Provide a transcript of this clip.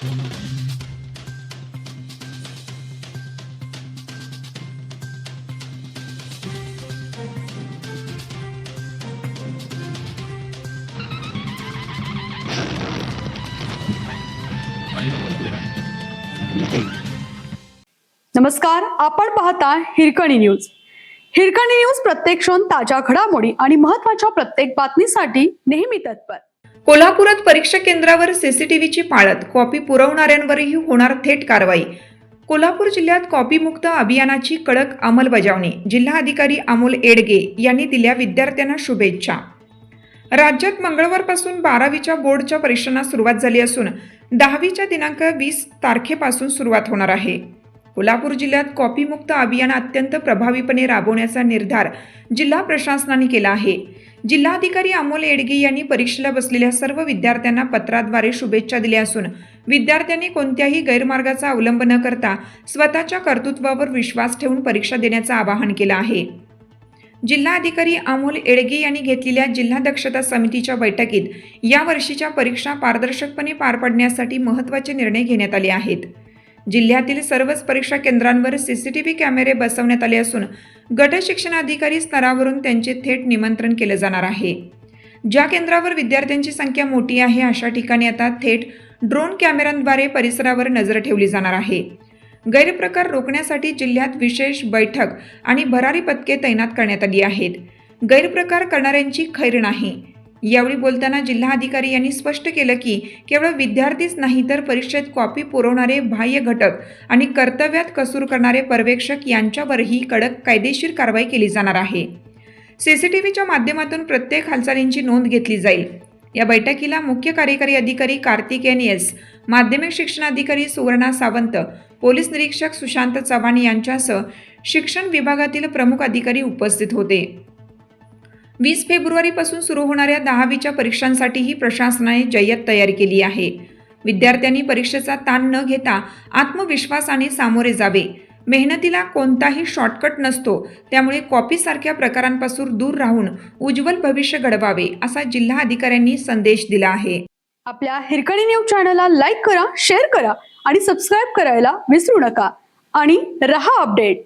नमस्कार, आपण पाहता हिरकणी न्यूज. हिरकणी न्यूज प्रत्येक क्षण ताज्या घडामोडी आणि महत्त्वाच्या प्रत्येक बातमीसाठी नेहमी तत्पर. कोल्हापुरात परीक्षा केंद्रावर सीसीटीव्हीची पाळत, कॉपी पुरवणाऱ्यांवरही होणार थेट कारवाई. कोल्हापूर जिल्ह्यात कॉपी मुक्त अभियानाची कडक अंमलबजावणी. जिल्हाधिकारी अमोल येडगे यांनी दिल्या विद्यार्थ्यांना शुभेच्छा. राज्यात मंगळवारपासून 12वीच्या बोर्डच्या परीक्षांना सुरुवात झाली असून 10वीच्या दिनांक 20 तारखेपासून सुरुवात होणार आहे. कोल्हापूर जिल्ह्यात कॉपी मुक्त अभियान अत्यंत प्रभावीपणे राबवण्याचा निर्धार जिल्हा प्रशासनाने केला आहे. जिल्हाधिकारी अमोल येडगे यांनी परीक्षेला बसलेल्या सर्व विद्यार्थ्यांना पत्राद्वारे शुभेच्छा दिल्या असून विद्यार्थ्यांनी कोणत्याही गैरमार्गाचा अवलंब न करता स्वतःच्या कर्तृत्वावर विश्वास ठेवून परीक्षा देण्याचं आवाहन केलं आहे. जिल्हाधिकारी अमोल येडगे यांनी घेतलेल्या जिल्हा दक्षता समितीच्या बैठकीत या वर्षीच्या परीक्षा पारदर्शकपणे पार पाडण्यासाठी महत्त्वाचे निर्णय घेण्यात आले आहेत. जिल्ह्यातील सर्वच परीक्षा केंद्रांवर सीसीटीव्ही कॅमेरे बसवण्यात आले असून गट शिक्षणाधिकारी स्तरावरून त्यांचे थेट निमंत्रण केले जाणार आहे. ज्या केंद्रावर विद्यार्थ्यांची संख्या मोठी आहे अशा ठिकाणी आता थेट ड्रोन कॅमेऱ्यांद्वारे परिसरावर नजर ठेवली जाणार आहे. गैरप्रकार रोखण्यासाठी जिल्ह्यात विशेष बैठक आणि भरारी पथके तैनात करण्यात आली आहेत. गैरप्रकार करणाऱ्यांची खैर नाही. यावेळी बोलताना जिल्हाधिकारी यांनी स्पष्ट केलं की केवळ विद्यार्थीच नाही तर परीक्षेत कॉपी पुरवणारे बाह्य घटक आणि कर्तव्यात कसूर करणारे पर्यवेक्षक यांच्यावरही कडक कायदेशीर कारवाई केली जाणार आहे. सीसीटीव्हीच्या माध्यमातून प्रत्येक हालचालींची नोंद घेतली जाईल. या बैठकीला मुख्य कार्यकारी अधिकारी कार्तिकेयन एस, माध्यमिक शिक्षणाधिकारी सुवर्णा सावंत, पोलीस निरीक्षक सुशांत चव्हाण यांच्यासह शिक्षण विभागातील प्रमुख अधिकारी उपस्थित होते. 20 फेब्रुवारीपासून सुरू होणाऱ्या 10वीच्या परीक्षांसाठीही प्रशासनाने जय्यत तयारी केली आहे. विद्यार्थ्यांनी परीक्षेचा ताण न घेता आत्मविश्वासाने सामोरे जावे. मेहनतीला कोणताही शॉर्टकट नसतो, त्यामुळे कॉपीसारख्या प्रकारांपासून दूर राहून उज्ज्वल भविष्य घडवावे असा जिल्हा अधिकाऱ्यांनी संदेश दिला आहे. आपल्या हिरकणी न्यूज चॅनलला लाईक करा, शेअर करा आणि सबस्क्राईब करायला विसरू नका आणि रहा अपडेट.